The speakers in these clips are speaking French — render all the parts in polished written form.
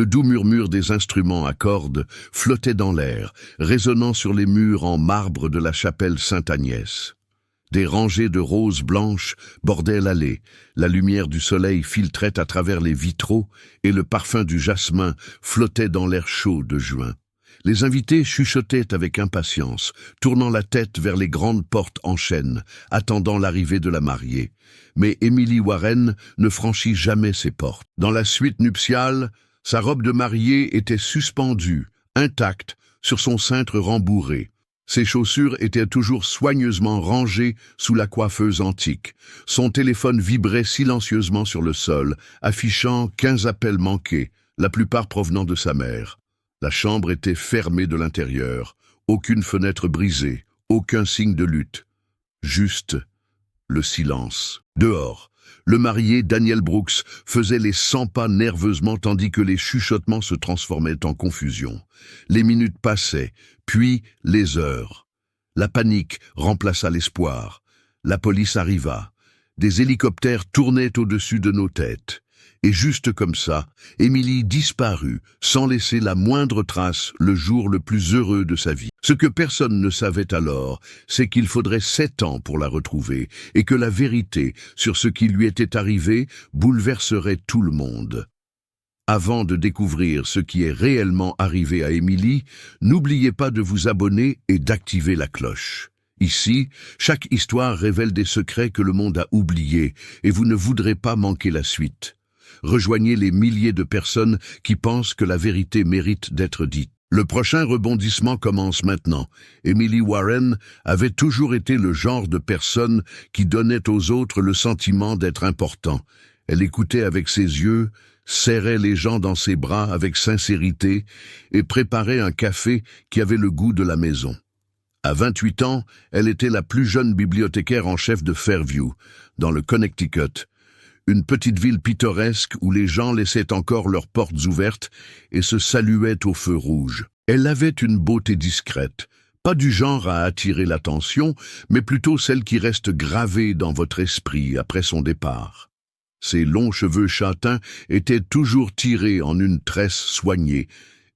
Le doux murmure des instruments à cordes flottait dans l'air, résonnant sur les murs en marbre de la chapelle Sainte-Agnès. Des rangées de roses blanches bordaient l'allée, la lumière du soleil filtrait à travers les vitraux et le parfum du jasmin flottait dans l'air chaud de juin. Les invités chuchotaient avec impatience, tournant la tête vers les grandes portes en chêne, attendant l'arrivée de la mariée. Mais Emily Warren ne franchit jamais ces portes. Dans la suite nuptiale, sa robe de mariée était suspendue, intacte, sur son cintre rembourré. Ses chaussures étaient toujours soigneusement rangées sous la coiffeuse antique. Son téléphone vibrait silencieusement sur le sol, affichant 15 appels manqués, la plupart provenant de sa mère. La chambre était fermée de l'intérieur, aucune fenêtre brisée, aucun signe de lutte. Juste le silence. Dehors, le marié, Daniel Brooks, faisait les 100 pas nerveusement tandis que les chuchotements se transformaient en confusion. Les minutes passaient, puis les heures. La panique remplaça l'espoir. La police arriva. Des hélicoptères tournaient au-dessus de nos têtes. Et juste comme ça, Emily disparut, sans laisser la moindre trace le jour le plus heureux de sa vie. Ce que personne ne savait alors, c'est qu'il faudrait 7 ans pour la retrouver, et que la vérité sur ce qui lui était arrivé bouleverserait tout le monde. Avant de découvrir ce qui est réellement arrivé à Emily, n'oubliez pas de vous abonner et d'activer la cloche. Ici, chaque histoire révèle des secrets que le monde a oubliés, et vous ne voudrez pas manquer la suite. Rejoignez les milliers de personnes qui pensent que la vérité mérite d'être dite. Le prochain rebondissement commence maintenant. Emily Warren avait toujours été le genre de personne qui donnait aux autres le sentiment d'être important. Elle écoutait avec ses yeux, serrait les gens dans ses bras avec sincérité et préparait un café qui avait le goût de la maison. À 28 ans, elle était la plus jeune bibliothécaire en chef de Fairview, dans le Connecticut. Une petite ville pittoresque où les gens laissaient encore leurs portes ouvertes et se saluaient au feu rouge. Elle avait une beauté discrète, pas du genre à attirer l'attention, mais plutôt celle qui reste gravée dans votre esprit après son départ. Ses longs cheveux châtains étaient toujours tirés en une tresse soignée,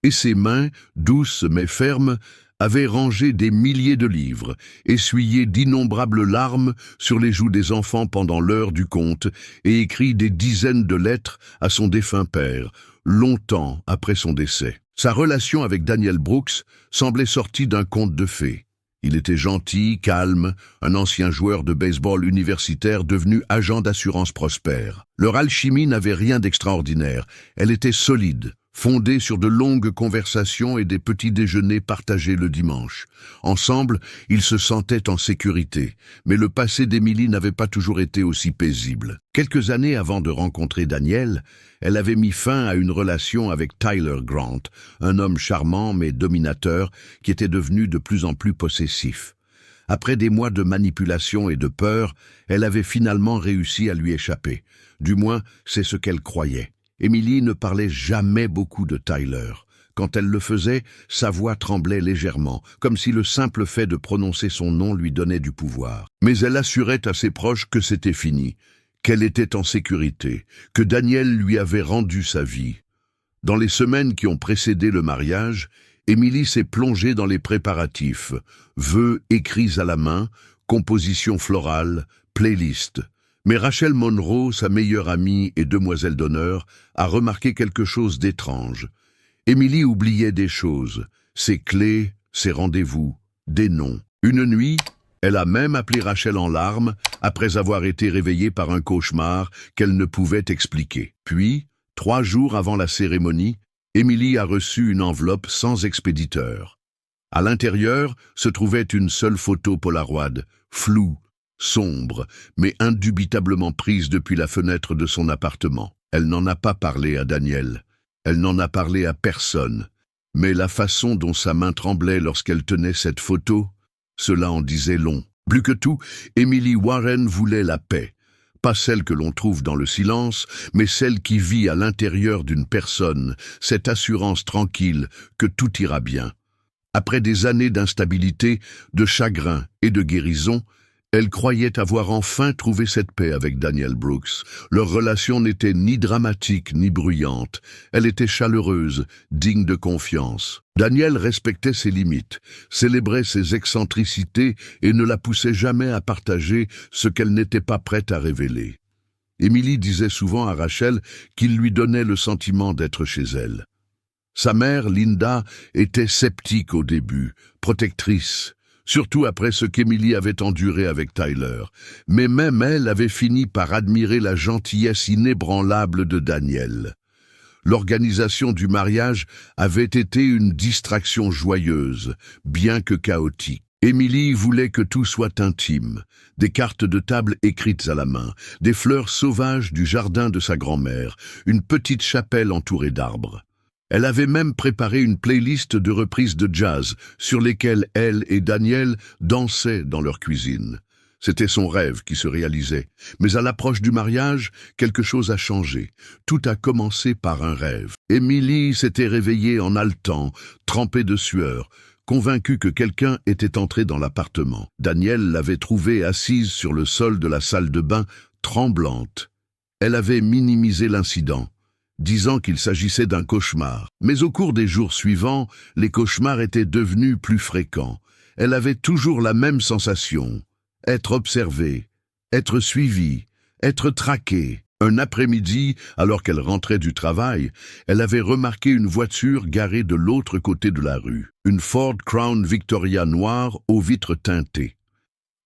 et ses mains, douces mais fermes, avait rangé des milliers de livres, essuyé d'innombrables larmes sur les joues des enfants pendant l'heure du conte et écrit des dizaines de lettres à son défunt père, longtemps après son décès. Sa relation avec Daniel Brooks semblait sortie d'un conte de fées. Il était gentil, calme, un ancien joueur de baseball universitaire devenu agent d'assurance prospère. Leur alchimie n'avait rien d'extraordinaire, elle était solide, fondée sur de longues conversations et des petits déjeuners partagés le dimanche. Ensemble, ils se sentaient en sécurité, mais le passé d'Emily n'avait pas toujours été aussi paisible. Quelques années avant de rencontrer Daniel, elle avait mis fin à une relation avec Tyler Grant, un homme charmant mais dominateur qui était devenu de plus en plus possessif. Après des mois de manipulation et de peur, elle avait finalement réussi à lui échapper. Du moins, c'est ce qu'elle croyait. Emily ne parlait jamais beaucoup de Tyler. Quand elle le faisait, sa voix tremblait légèrement, comme si le simple fait de prononcer son nom lui donnait du pouvoir. Mais elle assurait à ses proches que c'était fini, qu'elle était en sécurité, que Daniel lui avait rendu sa vie. Dans les semaines qui ont précédé le mariage, Emily s'est plongée dans les préparatifs, vœux écrits à la main, compositions florales, playlists. Mais Rachel Monroe, sa meilleure amie et demoiselle d'honneur, a remarqué quelque chose d'étrange. Emily oubliait des choses, ses clés, ses rendez-vous, des noms. Une nuit, elle a même appelé Rachel en larmes après avoir été réveillée par un cauchemar qu'elle ne pouvait expliquer. Puis, 3 jours avant la cérémonie, Emily a reçu une enveloppe sans expéditeur. À l'intérieur se trouvait une seule photo Polaroid, floue, sombre, mais indubitablement prise depuis la fenêtre de son appartement. Elle n'en a pas parlé à Daniel. Elle n'en a parlé à personne. Mais la façon dont sa main tremblait lorsqu'elle tenait cette photo, cela en disait long. Plus que tout, Emily Warren voulait la paix. Pas celle que l'on trouve dans le silence, mais celle qui vit à l'intérieur d'une personne, cette assurance tranquille que tout ira bien. Après des années d'instabilité, de chagrin et de guérison, Elle croyait avoir enfin trouvé cette paix avec Daniel Brooks. Leur relation n'était ni dramatique ni bruyante. Elle était chaleureuse, digne de confiance. Daniel respectait ses limites, célébrait ses excentricités et ne la poussait jamais à partager ce qu'elle n'était pas prête à révéler. Émilie disait souvent à Rachel qu'il lui donnait le sentiment d'être chez elle. Sa mère, Linda, était sceptique au début, protectrice, surtout après ce qu'Émilie avait enduré avec Tyler. Mais même elle avait fini par admirer la gentillesse inébranlable de Daniel. L'organisation du mariage avait été une distraction joyeuse, bien que chaotique. Émilie voulait que tout soit intime, des cartes de table écrites à la main, des fleurs sauvages du jardin de sa grand-mère, une petite chapelle entourée d'arbres. Elle avait même préparé une playlist de reprises de jazz sur lesquelles elle et Daniel dansaient dans leur cuisine. C'était son rêve qui se réalisait. Mais à l'approche du mariage, quelque chose a changé. Tout a commencé par un rêve. Émilie s'était réveillée en haletant, trempée de sueur, convaincue que quelqu'un était entré dans l'appartement. Daniel l'avait trouvée assise sur le sol de la salle de bain, tremblante. Elle avait minimisé l'incident, disant qu'il s'agissait d'un cauchemar. Mais au cours des jours suivants, les cauchemars étaient devenus plus fréquents. Elle avait toujours la même sensation. Être observée, être suivie, être traquée. Un après-midi, alors qu'elle rentrait du travail, elle avait remarqué une voiture garée de l'autre côté de la rue. Une Ford Crown Victoria noire aux vitres teintées.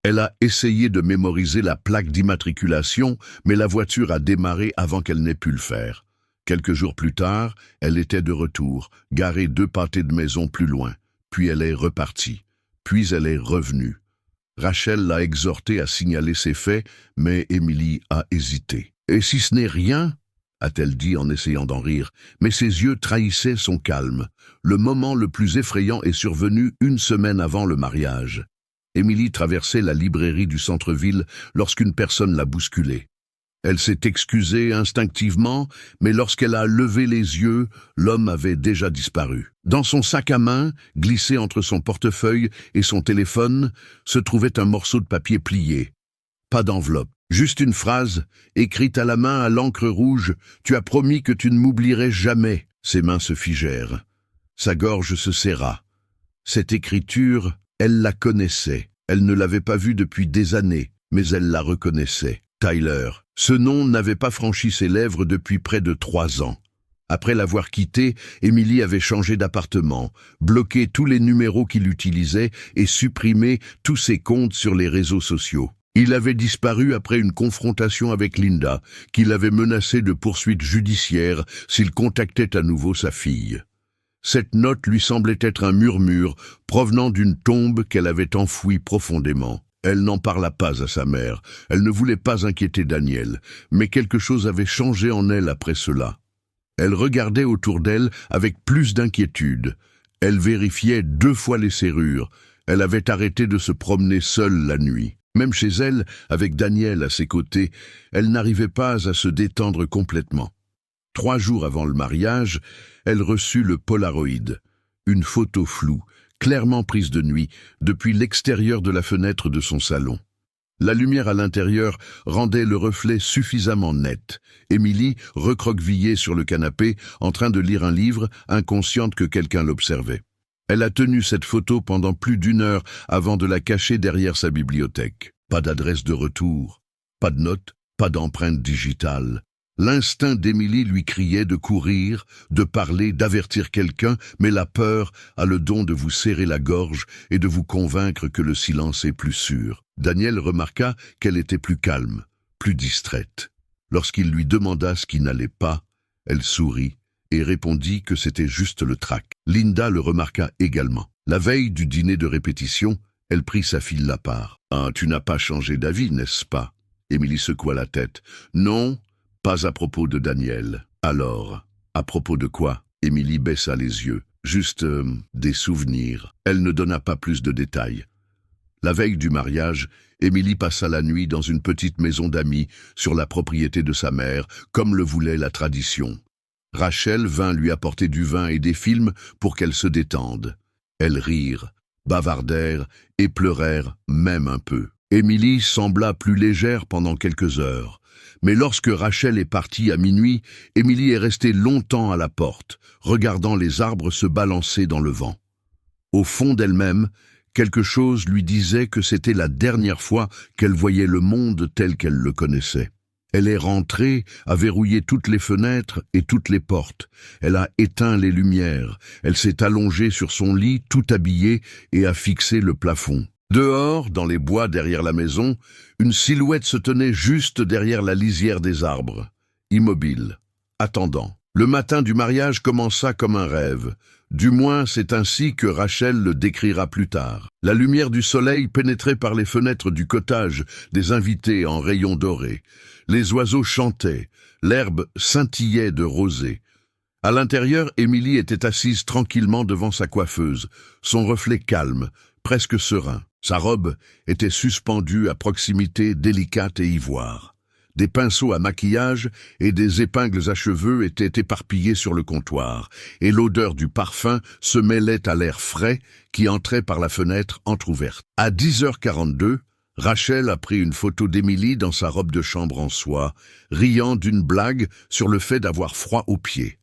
Elle a essayé de mémoriser la plaque d'immatriculation, mais la voiture a démarré avant qu'elle n'ait pu le faire. Quelques jours plus tard, elle était de retour, garée 2 pâtés de maison plus loin. Puis elle est repartie. Puis elle est revenue. Rachel l'a exhortée à signaler ses faits, mais Émilie a hésité. « Et si ce n'est rien ?» a-t-elle dit en essayant d'en rire, mais ses yeux trahissaient son calme. Le moment le plus effrayant est survenu 1 semaine avant le mariage. Émilie traversait la librairie du centre-ville lorsqu'une personne l'a bousculée. Elle s'est excusée instinctivement, mais lorsqu'elle a levé les yeux, l'homme avait déjà disparu. Dans son sac à main, glissé entre son portefeuille et son téléphone, se trouvait un morceau de papier plié. Pas d'enveloppe, juste une phrase, écrite à la main à l'encre rouge « Tu as promis que tu ne m'oublierais jamais ». Ses mains se figèrent. Sa gorge se serra. Cette écriture, elle la connaissait. Elle ne l'avait pas vue depuis des années, mais elle la reconnaissait. Tyler. Ce nom n'avait pas franchi ses lèvres depuis près de 3 ans. Après l'avoir quitté, Émilie avait changé d'appartement, bloqué tous les numéros qu'il utilisait et supprimé tous ses comptes sur les réseaux sociaux. Il avait disparu après une confrontation avec Linda, qui l'avait menacé de poursuites judiciaires s'il contactait à nouveau sa fille. Cette note lui semblait être un murmure provenant d'une tombe qu'elle avait enfouie profondément. Elle n'en parla pas à sa mère. Elle ne voulait pas inquiéter Daniel, mais quelque chose avait changé en elle après cela. Elle regardait autour d'elle avec plus d'inquiétude. Elle vérifiait 2 fois les serrures. Elle avait arrêté de se promener seule la nuit. Même chez elle, avec Daniel à ses côtés, elle n'arrivait pas à se détendre complètement. 3 jours avant le mariage, elle reçut le Polaroid, une photo floue, clairement prise de nuit, depuis l'extérieur de la fenêtre de son salon. La lumière à l'intérieur rendait le reflet suffisamment net. Émilie, recroquevillée sur le canapé, en train de lire un livre, inconsciente que quelqu'un l'observait. Elle a tenu cette photo pendant plus d'1 heure avant de la cacher derrière sa bibliothèque. Pas d'adresse de retour, pas de note, pas d'empreinte digitale. L'instinct d'Émilie lui criait de courir, de parler, d'avertir quelqu'un, mais la peur a le don de vous serrer la gorge et de vous convaincre que le silence est plus sûr. Daniel remarqua qu'elle était plus calme, plus distraite. Lorsqu'il lui demanda ce qui n'allait pas, elle sourit et répondit que c'était juste le trac. Linda le remarqua également. La veille du dîner de répétition, elle prit sa fille à part. « Ah, tu n'as pas changé d'avis, n'est-ce pas ?» Émilie secoua la tête. « Non. » Pas à propos de Daniel. Alors, à propos de quoi? Émilie baissa les yeux. Juste des souvenirs. Elle ne donna pas plus de détails. La veille du mariage, Émilie passa la nuit dans une petite maison d'amis sur la propriété de sa mère, comme le voulait la tradition. Rachel vint lui apporter du vin et des films pour qu'elle se détende. Elles rirent, bavardèrent et pleurèrent même un peu. Émilie sembla plus légère pendant quelques heures. Mais lorsque Rachel est partie à minuit, Émilie est restée longtemps à la porte, regardant les arbres se balancer dans le vent. Au fond d'elle-même, quelque chose lui disait que c'était la dernière fois qu'elle voyait le monde tel qu'elle le connaissait. Elle est rentrée, a verrouillé toutes les fenêtres et toutes les portes. Elle a éteint les lumières. Elle s'est allongée sur son lit, tout habillée, et a fixé le plafond. Dehors, dans les bois derrière la maison, une silhouette se tenait juste derrière la lisière des arbres, immobile, attendant. Le matin du mariage commença comme un rêve. Du moins, c'est ainsi que Rachel le décrira plus tard. La lumière du soleil pénétrait par les fenêtres du cottage des invités en rayons dorés. Les oiseaux chantaient, l'herbe scintillait de rosée. À l'intérieur, Émilie était assise tranquillement devant sa coiffeuse, son reflet calme, presque serein. Sa robe était suspendue à proximité délicate et ivoire. Des pinceaux à maquillage et des épingles à cheveux étaient éparpillés sur le comptoir, et l'odeur du parfum se mêlait à l'air frais qui entrait par la fenêtre entr'ouverte. À 10h42, Rachel a pris une photo d'Émilie dans sa robe de chambre en soie, riant d'une blague sur le fait d'avoir froid aux pieds.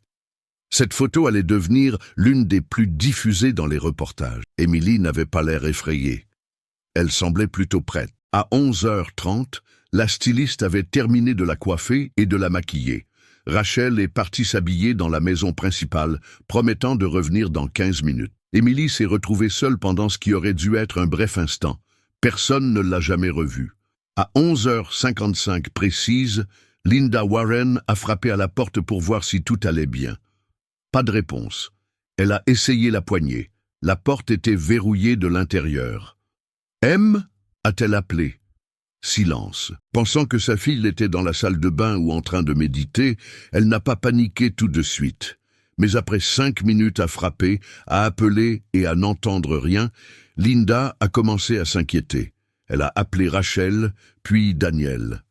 Cette photo allait devenir l'une des plus diffusées dans les reportages. Émilie n'avait pas l'air effrayée. Elle semblait plutôt prête. À 11h30, la styliste avait terminé de la coiffer et de la maquiller. Rachel est partie s'habiller dans la maison principale, promettant de revenir dans 15 minutes. Émilie s'est retrouvée seule pendant ce qui aurait dû être un bref instant. Personne ne l'a jamais revue. À 11h55 précise, Linda Warren a frappé à la porte pour voir si tout allait bien. Pas de réponse. Elle a essayé la poignée. La porte était verrouillée de l'intérieur. « M » a-t-elle appelé. Silence. Pensant que sa fille était dans la salle de bain ou en train de méditer, elle n'a pas paniqué tout de suite. Mais après 5 minutes à frapper, à appeler et à n'entendre rien, Linda a commencé à s'inquiéter. Elle a appelé Rachel, puis Daniel.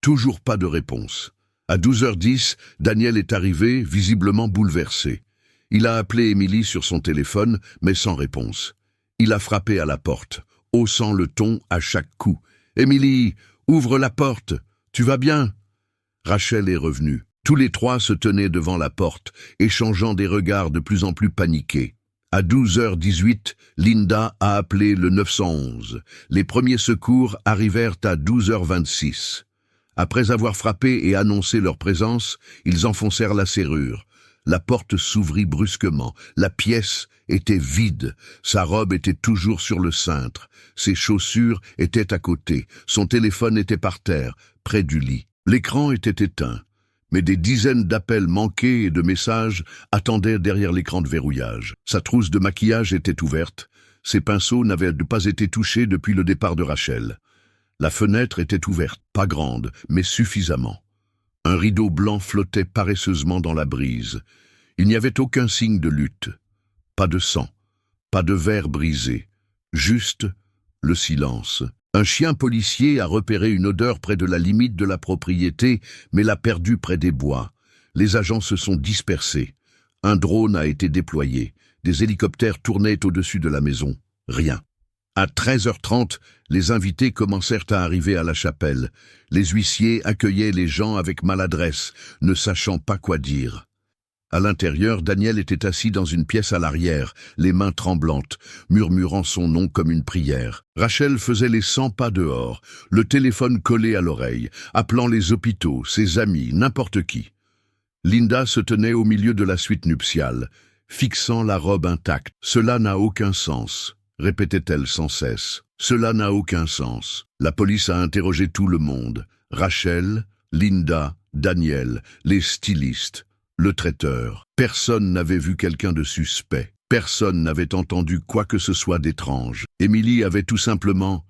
Toujours pas de réponse. À 12h10, Daniel est arrivé, visiblement bouleversé. Il a appelé Émilie sur son téléphone, mais sans réponse. Il a frappé à la porte, haussant le ton à chaque coup. « Émilie, ouvre la porte, tu vas bien ?» Rachel est revenue. Tous les trois se tenaient devant la porte, échangeant des regards de plus en plus paniqués. À 12h18, Linda a appelé le 911. Les premiers secours arrivèrent à 12h26. Après avoir frappé et annoncé leur présence, ils enfoncèrent la serrure. La porte s'ouvrit brusquement. La pièce était vide. Sa robe était toujours sur le cintre. Ses chaussures étaient à côté. Son téléphone était par terre, près du lit. L'écran était éteint. Mais des dizaines d'appels manqués et de messages attendaient derrière l'écran de verrouillage. Sa trousse de maquillage était ouverte. Ses pinceaux n'avaient pas été touchés depuis le départ de Rachel. La fenêtre était ouverte, pas grande, mais suffisamment. Un rideau blanc flottait paresseusement dans la brise. Il n'y avait aucun signe de lutte. Pas de sang, pas de verre brisé. Juste le silence. Un chien policier a repéré une odeur près de la limite de la propriété, mais l'a perdue près des bois. Les agents se sont dispersés. Un drone a été déployé. Des hélicoptères tournaient au-dessus de la maison. Rien. À 13h30, les invités commencèrent à arriver à la chapelle. Les huissiers accueillaient les gens avec maladresse, ne sachant pas quoi dire. À l'intérieur, Daniel était assis dans une pièce à l'arrière, les mains tremblantes, murmurant son nom comme une prière. Rachel faisait les 100 pas dehors, le téléphone collé à l'oreille, appelant les hôpitaux, ses amis, n'importe qui. Linda se tenait au milieu de la suite nuptiale, fixant la robe intacte. « Cela n'a aucun sens », répétait-elle sans cesse. « Cela n'a aucun sens. » La police a interrogé tout le monde. Rachel, Linda, Daniel, les stylistes. Le traiteur. Personne n'avait vu quelqu'un de suspect. Personne n'avait entendu quoi que ce soit d'étrange. Émilie avait tout simplement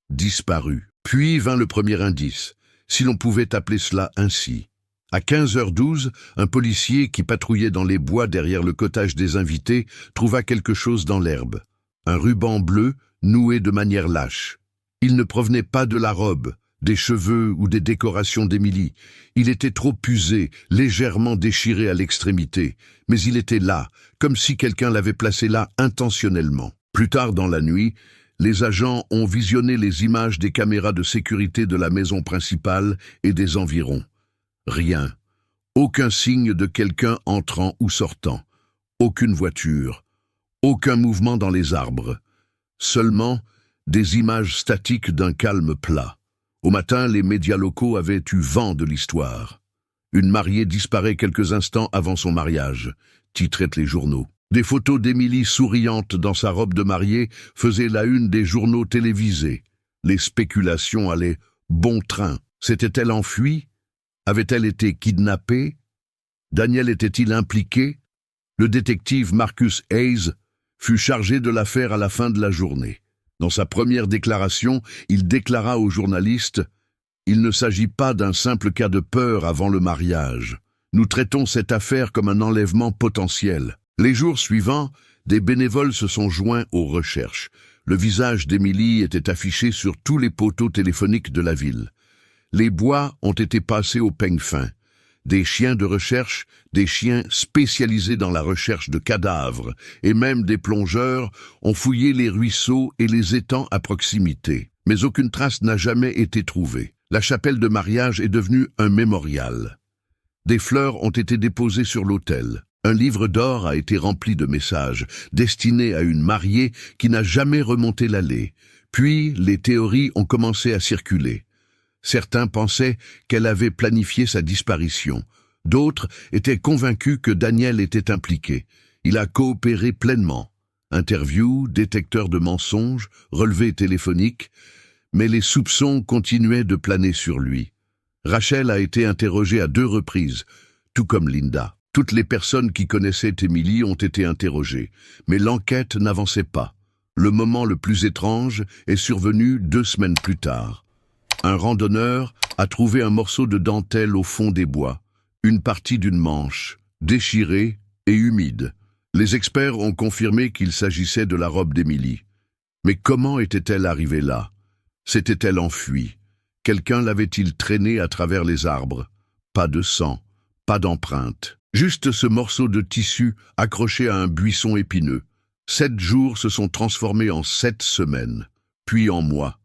disparu. Puis vint le premier indice, si l'on pouvait appeler cela ainsi. À 15h12, un policier qui patrouillait dans les bois derrière le cottage des invités trouva quelque chose dans l'herbe. Un ruban bleu noué de manière lâche. Il ne provenait pas de la robe, des cheveux ou des décorations d'Émilie. Il était trop usé, légèrement déchiré à l'extrémité, mais il était là, comme si quelqu'un l'avait placé là intentionnellement. Plus tard dans la nuit, Les agents ont visionné les images des caméras de sécurité de la maison principale et des environs. Rien. Aucun signe de quelqu'un entrant ou sortant. Aucune voiture. Aucun mouvement dans les arbres. Seulement des images statiques d'un calme plat. Au matin, les médias locaux avaient eu vent de l'histoire. Une mariée disparaît quelques instants avant son mariage, titraient les journaux. Des photos d'Émilie souriante dans sa robe de mariée faisaient la une des journaux télévisés. Les spéculations allaient bon train. S'était-elle enfuie? Avait-elle été kidnappée? Daniel était-il impliqué? Le détective Marcus Hayes fut chargé de l'affaire à la fin de la journée. Dans sa première déclaration, il déclara aux journalistes « Il ne s'agit pas d'un simple cas de peur avant le mariage. Nous traitons cette affaire comme un enlèvement potentiel. » Les jours suivants, des bénévoles se sont joints aux recherches. Le visage d'Émilie était affiché sur tous les poteaux téléphoniques de la ville. Les bois ont été passés au peigne fin. Des chiens de recherche, des chiens spécialisés dans la recherche de cadavres, et même des plongeurs ont fouillé les ruisseaux et les étangs à proximité. Mais aucune trace n'a jamais été trouvée. La chapelle de mariage est devenue un mémorial. Des fleurs ont été déposées sur l'autel. Un livre d'or a été rempli de messages, destinés à une mariée qui n'a jamais remonté l'allée. Puis, les théories ont commencé à circuler. Certains pensaient qu'elle avait planifié sa disparition. D'autres étaient convaincus que Daniel était impliqué. Il a coopéré pleinement. Interviews, détecteurs de mensonges, relevés téléphoniques, mais les soupçons continuaient de planer sur lui. Rachel a été interrogée à 2 reprises, tout comme Linda. Toutes les personnes qui connaissaient Émilie ont été interrogées, mais l'enquête n'avançait pas. Le moment le plus étrange est survenu 2 semaines plus tard. Un randonneur a trouvé un morceau de dentelle au fond des bois, une partie d'une manche, déchirée et humide. Les experts ont confirmé qu'il s'agissait de la robe d'Émilie. Mais comment était-elle arrivée là? S'était-elle enfuie? Quelqu'un l'avait-il traînée à travers les arbres? Pas de sang, pas d'empreinte. Juste ce morceau de tissu accroché à un buisson épineux. 7 jours se sont transformés en 7 semaines, puis en mois.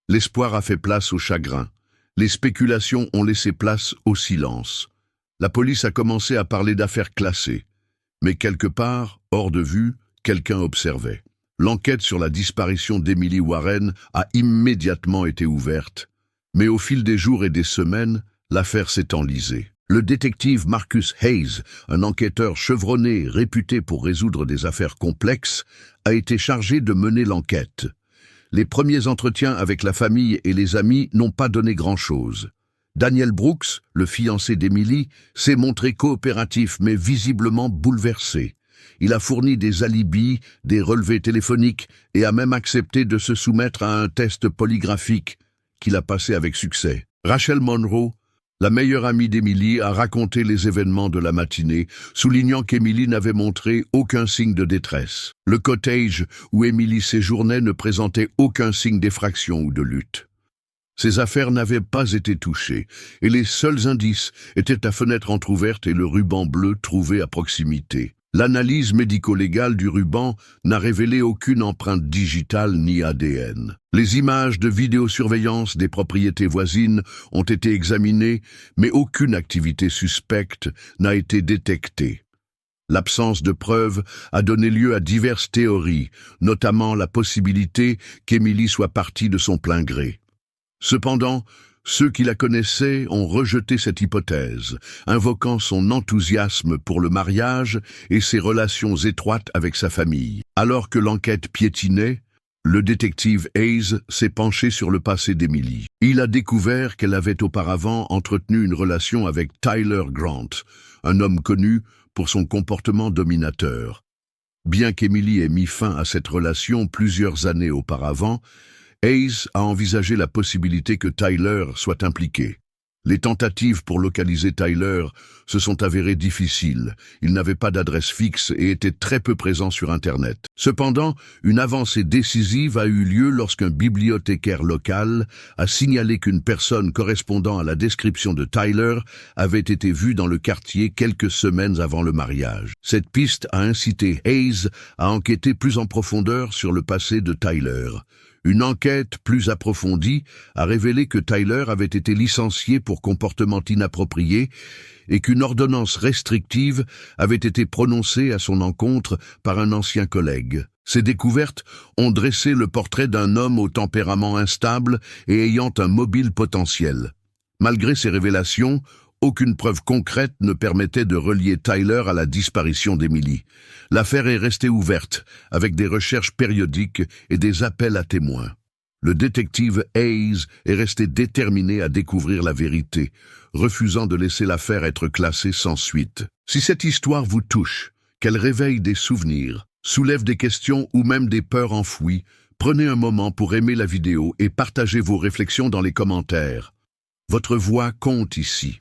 L'espoir a fait place au chagrin. Les spéculations ont laissé place au silence. La police a commencé à parler d'affaires classées. Mais quelque part, hors de vue, quelqu'un observait. L'enquête sur la disparition d'Emily Warren a immédiatement été ouverte. Mais au fil des jours et des semaines, l'affaire s'est enlisée. Le détective Marcus Hayes, un enquêteur chevronné réputé pour résoudre des affaires complexes, a été chargé de mener l'enquête. Les premiers entretiens avec la famille et les amis n'ont pas donné grand-chose. Daniel Brooks, le fiancé d'Emily, s'est montré coopératif mais visiblement bouleversé. Il a fourni des alibis, des relevés téléphoniques et a même accepté de se soumettre à un test polygraphique qu'il a passé avec succès. Rachel Monroe, la meilleure amie d'Emily, a raconté les événements de la matinée, soulignant qu'Emily n'avait montré aucun signe de détresse. Le cottage où Emily séjournait ne présentait aucun signe d'effraction ou de lutte. Ses affaires n'avaient pas été touchées, et les seuls indices étaient ta fenêtre entrouverte et le ruban bleu trouvé à proximité. L'analyse médico-légale du ruban n'a révélé aucune empreinte digitale ni ADN. Les images de vidéosurveillance des propriétés voisines ont été examinées, mais aucune activité suspecte n'a été détectée. L'absence de preuves a donné lieu à diverses théories, notamment la possibilité qu'Emily soit partie de son plein gré. Cependant, ceux qui la connaissaient ont rejeté cette hypothèse, invoquant son enthousiasme pour le mariage et ses relations étroites avec sa famille. Alors que l'enquête piétinait, le détective Hayes s'est penché sur le passé d'Emily. Il a découvert qu'elle avait auparavant entretenu une relation avec Tyler Grant, un homme connu pour son comportement dominateur. Bien qu'Emily ait mis fin à cette relation plusieurs années auparavant, Hayes a envisagé la possibilité que Tyler soit impliqué. Les tentatives pour localiser Tyler se sont avérées difficiles. Il n'avait pas d'adresse fixe et était très peu présent sur Internet. Cependant, une avancée décisive a eu lieu lorsqu'un bibliothécaire local a signalé qu'une personne correspondant à la description de Tyler avait été vue dans le quartier quelques semaines avant le mariage. Cette piste a incité Hayes à enquêter plus en profondeur sur le passé de Tyler. Une enquête plus approfondie a révélé que Tyler avait été licencié pour comportement inapproprié et qu'une ordonnance restrictive avait été prononcée à son encontre par un ancien collègue. Ces découvertes ont dressé le portrait d'un homme au tempérament instable et ayant un mobile potentiel. Malgré ces révélations, aucune preuve concrète ne permettait de relier Tyler à la disparition d'Emily. L'affaire est restée ouverte, avec des recherches périodiques et des appels à témoins. Le détective Hayes est resté déterminé à découvrir la vérité, refusant de laisser l'affaire être classée sans suite. Si cette histoire vous touche, qu'elle réveille des souvenirs, soulève des questions ou même des peurs enfouies, prenez un moment pour aimer la vidéo et partagez vos réflexions dans les commentaires. Votre voix compte ici.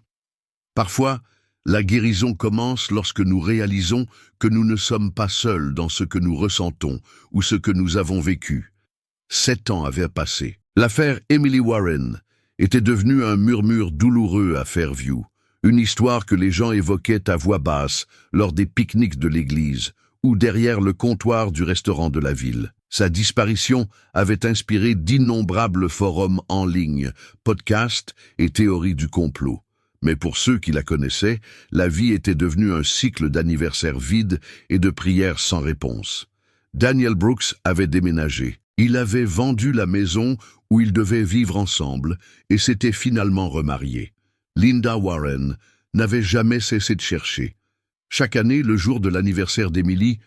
Parfois, la guérison commence lorsque nous réalisons que nous ne sommes pas seuls dans ce que nous ressentons ou ce que nous avons vécu. 7 ans avaient passé. L'affaire Emily Warren était devenue un murmure douloureux à Fairview, une histoire que les gens évoquaient à voix basse lors des pique-niques de l'église ou derrière le comptoir du restaurant de la ville. Sa disparition avait inspiré d'innombrables forums en ligne, podcasts et théories du complot. Mais pour ceux qui la connaissaient, la vie était devenue un cycle d'anniversaires vides et de prières sans réponse. Daniel Brooks avait déménagé. Il avait vendu la maison où ils devaient vivre ensemble et s'était finalement remarié. Linda Warren n'avait jamais cessé de chercher. Chaque année, le jour de l'anniversaire d'Emily,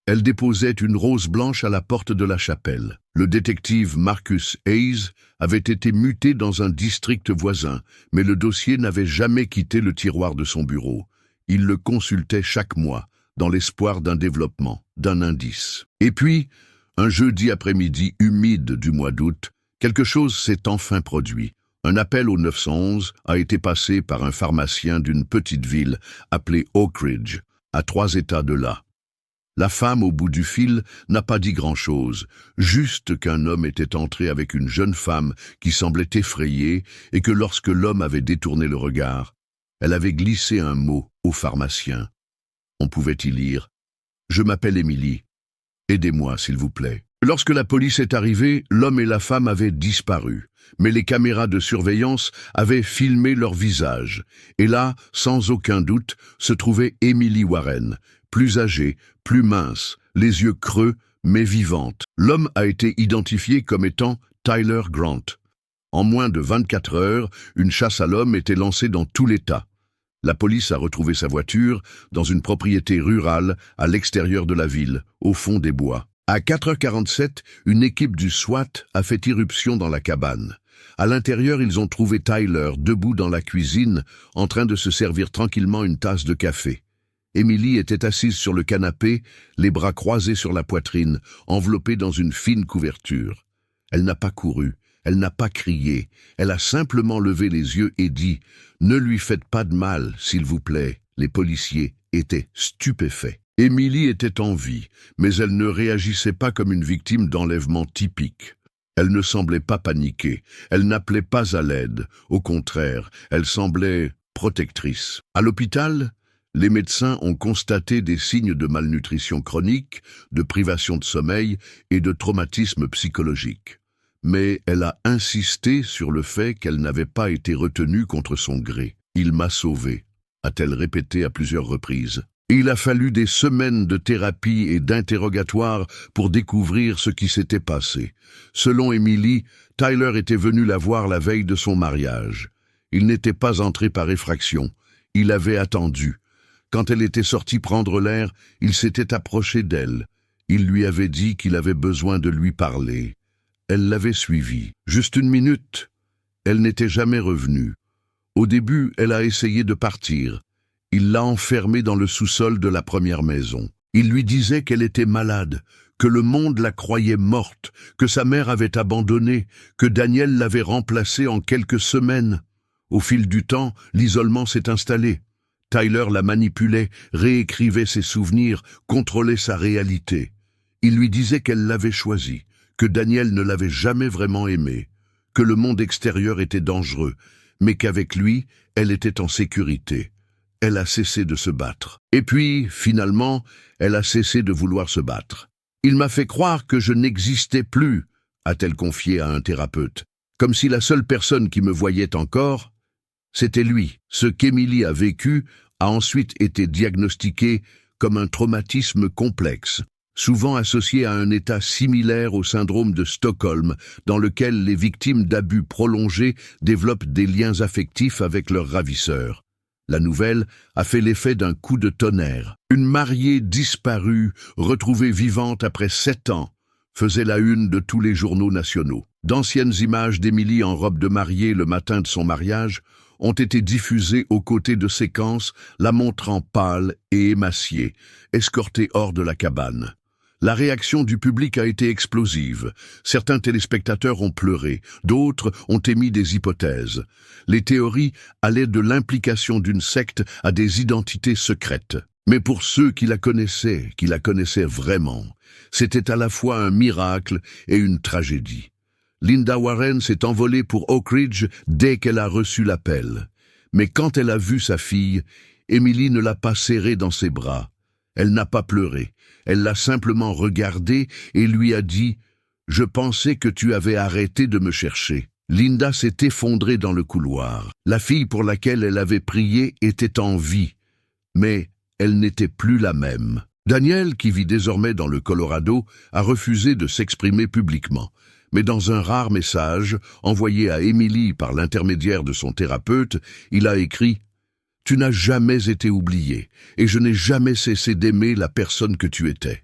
elle déposait une rose blanche à la porte de la chapelle. Le détective Marcus Hayes avait été muté dans un district voisin, mais le dossier n'avait jamais quitté le tiroir de son bureau. Il le consultait chaque mois, dans l'espoir d'un développement, d'un indice. Et puis, un jeudi après-midi humide du mois d'août, quelque chose s'est enfin produit. Un appel au 911 a été passé par un pharmacien d'une petite ville appelée Oak Ridge, à 3 États de là. La femme au bout du fil n'a pas dit grand-chose, juste qu'un homme était entré avec une jeune femme qui semblait effrayée et que lorsque l'homme avait détourné le regard, elle avait glissé un mot au pharmacien. On pouvait y lire « Je m'appelle Emily. Aidez-moi, s'il vous plaît ». Lorsque la police est arrivée, l'homme et la femme avaient disparu, mais les caméras de surveillance avaient filmé leur visage. Et là, sans aucun doute, se trouvait Emily Warren, plus âgée, plus mince, les yeux creux, mais vivante. L'homme a été identifié comme étant Tyler Grant. En moins de 24 heures, une chasse à l'homme était lancée dans tout l'État. La police a retrouvé sa voiture dans une propriété rurale à l'extérieur de la ville, au fond des bois. À 4h47, une équipe du SWAT a fait irruption dans la cabane. À l'intérieur, ils ont trouvé Tyler debout dans la cuisine, en train de se servir tranquillement une tasse de café. Emily était assise sur le canapé, les bras croisés sur la poitrine, enveloppée dans une fine couverture. Elle n'a pas couru, elle n'a pas crié, elle a simplement levé les yeux et dit « Ne lui faites pas de mal, s'il vous plaît ». Les policiers étaient stupéfaits. Emily était en vie, mais elle ne réagissait pas comme une victime d'enlèvement typique. Elle ne semblait pas paniquer, elle n'appelait pas à l'aide. Au contraire, elle semblait protectrice. À l'hôpital, les médecins ont constaté des signes de malnutrition chronique, de privation de sommeil et de traumatisme psychologique. Mais elle a insisté sur le fait qu'elle n'avait pas été retenue contre son gré. « Il m'a sauvée », a-t-elle répété à plusieurs reprises. Il a fallu des semaines de thérapie et d'interrogatoire pour découvrir ce qui s'était passé. Selon Emily, Tyler était venu la voir la veille de son mariage. Il n'était pas entré par effraction. Il avait attendu. Quand elle était sortie prendre l'air, il s'était approché d'elle. Il lui avait dit qu'il avait besoin de lui parler. Elle l'avait suivi. Juste une minute. Elle n'était jamais revenue. Au début, elle a essayé de partir. Il l'a enfermée dans le sous-sol de la première maison. Il lui disait qu'elle était malade, que le monde la croyait morte, que sa mère avait abandonné, que Daniel l'avait remplacée en quelques semaines. Au fil du temps, l'isolement s'est installé. Tyler la manipulait, réécrivait ses souvenirs, contrôlait sa réalité. Il lui disait qu'elle l'avait choisi, que Daniel ne l'avait jamais vraiment aimé, que le monde extérieur était dangereux, mais qu'avec lui, elle était en sécurité. Elle a cessé de se battre. Et puis, finalement, elle a cessé de vouloir se battre. « Il m'a fait croire que je n'existais plus », a-t-elle confié à un thérapeute, comme si la seule personne qui me voyait encore, c'était lui. Ce qu'Emily a vécu a ensuite été diagnostiqué comme un traumatisme complexe, souvent associé à un état similaire au syndrome de Stockholm, dans lequel les victimes d'abus prolongés développent des liens affectifs avec leurs ravisseurs. La nouvelle a fait l'effet d'un coup de tonnerre. Une mariée disparue, retrouvée vivante après 7 ans, faisait la une de tous les journaux nationaux. D'anciennes images d'Emily en robe de mariée le matin de son mariage ont été diffusées aux côtés de séquences la montrant pâle et émaciée, escortée hors de la cabane. La réaction du public a été explosive. Certains téléspectateurs ont pleuré, d'autres ont émis des hypothèses. Les théories allaient de l'implication d'une secte à des identités secrètes. Mais pour ceux qui la connaissaient vraiment, c'était à la fois un miracle et une tragédie. Linda Warren s'est envolée pour Oak Ridge dès qu'elle a reçu l'appel. Mais quand elle a vu sa fille, Emily ne l'a pas serrée dans ses bras. Elle n'a pas pleuré. Elle l'a simplement regardée et lui a dit « Je pensais que tu avais arrêté de me chercher ». Linda s'est effondrée dans le couloir. La fille pour laquelle elle avait prié était en vie, mais elle n'était plus la même. Daniel, qui vit désormais dans le Colorado, a refusé de s'exprimer publiquement. Mais dans un rare message, envoyé à Emily par l'intermédiaire de son thérapeute, il a écrit « Tu n'as jamais été oubliée, et je n'ai jamais cessé d'aimer la personne que tu étais. »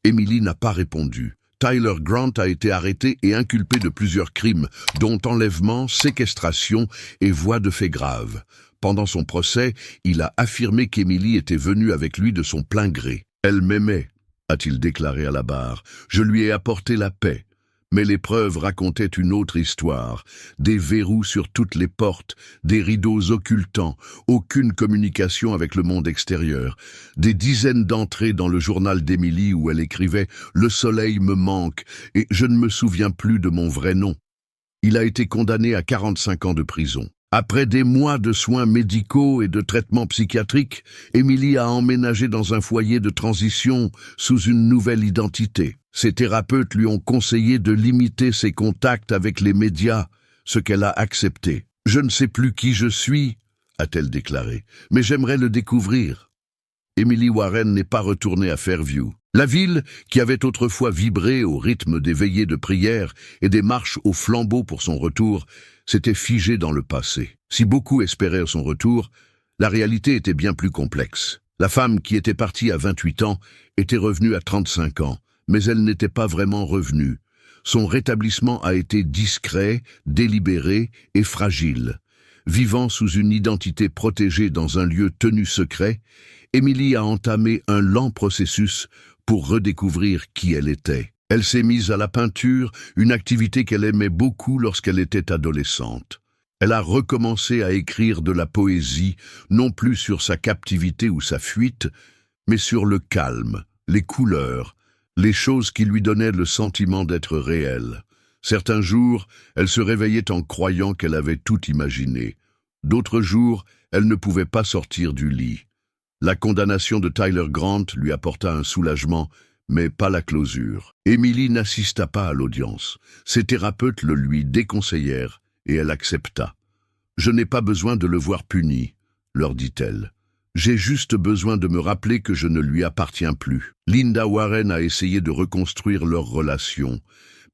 Emily n'a pas répondu. Tyler Grant a été arrêté et inculpé de plusieurs crimes, dont enlèvement, séquestration et voies de fait graves. Pendant son procès, il a affirmé qu'Emily était venue avec lui de son plein gré. « Elle m'aimait », a-t-il déclaré à la barre. « Je lui ai apporté la paix. » Mais les preuves racontaient une autre histoire. Des verrous sur toutes les portes, des rideaux occultants, aucune communication avec le monde extérieur. Des dizaines d'entrées dans le journal d'Emily où elle écrivait « Le soleil me manque et je ne me souviens plus de mon vrai nom ». Il a été condamné à 45 ans de prison. Après des mois de soins médicaux et de traitements psychiatriques, Emily a emménagé dans un foyer de transition sous une nouvelle identité. Ses thérapeutes lui ont conseillé de limiter ses contacts avec les médias, ce qu'elle a accepté. « Je ne sais plus qui je suis », a-t-elle déclaré, « mais j'aimerais le découvrir. » Emily Warren n'est pas retournée à Fairview. La ville, qui avait autrefois vibré au rythme des veillées de prière et des marches au flambeau pour son retour, s'était figée dans le passé. Si beaucoup espéraient son retour, la réalité était bien plus complexe. La femme qui était partie à 28 ans était revenue à 35 ans, mais elle n'était pas vraiment revenue. Son rétablissement a été discret, délibéré et fragile. Vivant sous une identité protégée dans un lieu tenu secret, Emily a entamé un lent processus pour redécouvrir qui elle était. Elle s'est mise à la peinture, une activité qu'elle aimait beaucoup lorsqu'elle était adolescente. Elle a recommencé à écrire de la poésie, non plus sur sa captivité ou sa fuite, mais sur le calme, les couleurs, les choses qui lui donnaient le sentiment d'être réelle. Certains jours, elle se réveillait en croyant qu'elle avait tout imaginé. D'autres jours, elle ne pouvait pas sortir du lit. La condamnation de Tyler Grant lui apporta un soulagement, mais pas la closure. Emily n'assista pas à l'audience. Ses thérapeutes le lui déconseillèrent et elle accepta. « Je n'ai pas besoin de le voir puni », leur dit-elle. « J'ai juste besoin de me rappeler que je ne lui appartiens plus. » Linda Warren a essayé de reconstruire leur relation,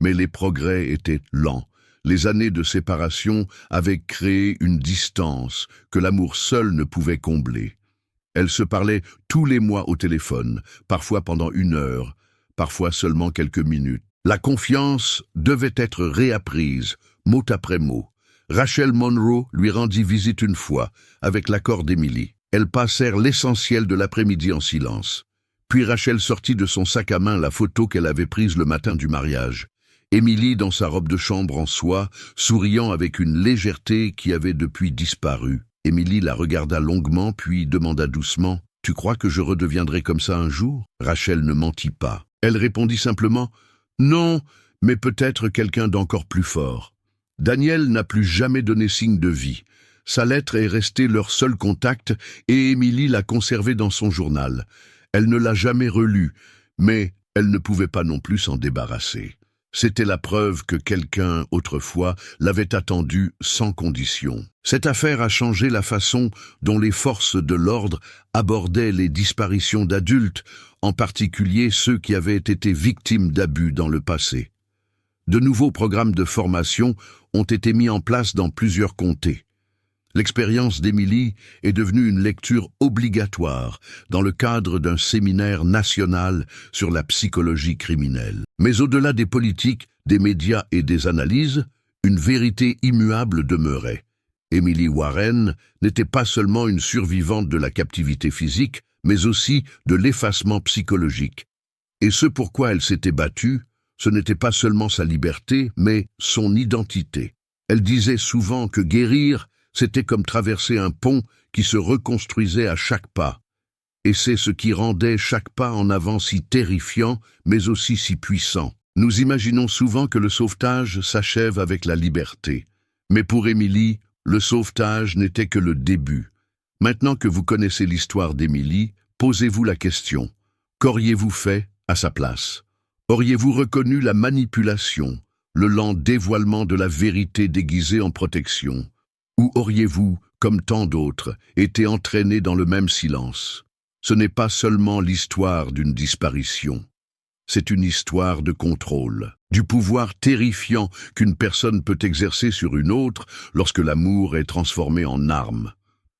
mais les progrès étaient lents. Les années de séparation avaient créé une distance que l'amour seul ne pouvait combler. Elles se parlaient tous les mois au téléphone, parfois pendant 1 heure, parfois seulement quelques minutes. La confiance devait être réapprise, mot après mot. Rachel Monroe lui rendit visite une fois, avec l'accord d'Emily. Elles passèrent l'essentiel de l'après-midi en silence. Puis Rachel sortit de son sac à main la photo qu'elle avait prise le matin du mariage. Émilie dans sa robe de chambre en soie, souriant avec une légèreté qui avait depuis disparu. Émilie la regarda longuement, puis demanda doucement « Tu crois que je redeviendrai comme ça un jour ?» Rachel ne mentit pas. Elle répondit simplement « Non, mais peut-être quelqu'un d'encore plus fort. » Daniel n'a plus jamais donné signe de vie. Sa lettre est restée leur seul contact et Émilie l'a conservée dans son journal. Elle ne l'a jamais relue, mais elle ne pouvait pas non plus s'en débarrasser. C'était la preuve que quelqu'un, autrefois, l'avait attendue sans condition. Cette affaire a changé la façon dont les forces de l'ordre abordaient les disparitions d'adultes, en particulier ceux qui avaient été victimes d'abus dans le passé. De nouveaux programmes de formation ont été mis en place dans plusieurs comtés. L'expérience d'Émilie est devenue une lecture obligatoire dans le cadre d'un séminaire national sur la psychologie criminelle. Mais au-delà des politiques, des médias et des analyses, une vérité immuable demeurait. Emily Warren n'était pas seulement une survivante de la captivité physique, mais aussi de l'effacement psychologique. Et ce pourquoi elle s'était battue, ce n'était pas seulement sa liberté, mais son identité. Elle disait souvent que guérir, c'était comme traverser un pont qui se reconstruisait à chaque pas. Et c'est ce qui rendait chaque pas en avant si terrifiant, mais aussi si puissant. Nous imaginons souvent que le sauvetage s'achève avec la liberté. Mais pour Émilie, le sauvetage n'était que le début. Maintenant que vous connaissez l'histoire d'Émilie, posez-vous la question. Qu'auriez-vous fait à sa place? Auriez-vous reconnu la manipulation, le lent dévoilement de la vérité déguisée en protection? Ou auriez-vous, comme tant d'autres, été entraîné dans le même silence? Ce n'est pas seulement l'histoire d'une disparition. C'est une histoire de contrôle, du pouvoir terrifiant qu'une personne peut exercer sur une autre lorsque l'amour est transformé en arme.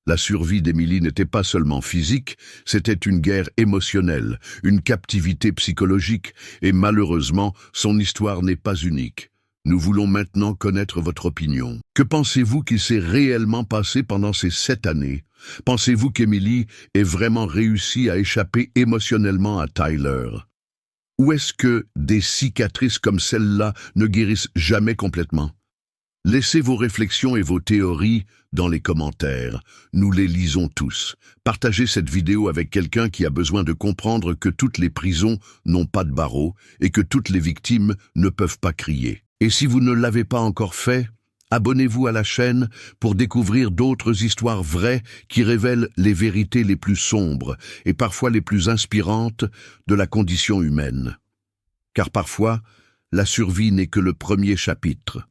La survie d'Émilie n'était pas seulement physique, c'était une guerre émotionnelle, une captivité psychologique, et malheureusement, son histoire n'est pas unique. Nous voulons maintenant connaître votre opinion. Que pensez-vous qu'il s'est réellement passé pendant ces 7 années? Pensez-vous qu'Émilie ait vraiment réussi à échapper émotionnellement à Tyler? Ou est-ce que des cicatrices comme celle-là ne guérissent jamais complètement? Laissez vos réflexions et vos théories dans les commentaires. Nous les lisons tous. Partagez cette vidéo avec quelqu'un qui a besoin de comprendre que toutes les prisons n'ont pas de barreaux et que toutes les victimes ne peuvent pas crier. Et si vous ne l'avez pas encore fait, abonnez-vous à la chaîne pour découvrir d'autres histoires vraies qui révèlent les vérités les plus sombres et parfois les plus inspirantes de la condition humaine. Car parfois, la survie n'est que le premier chapitre.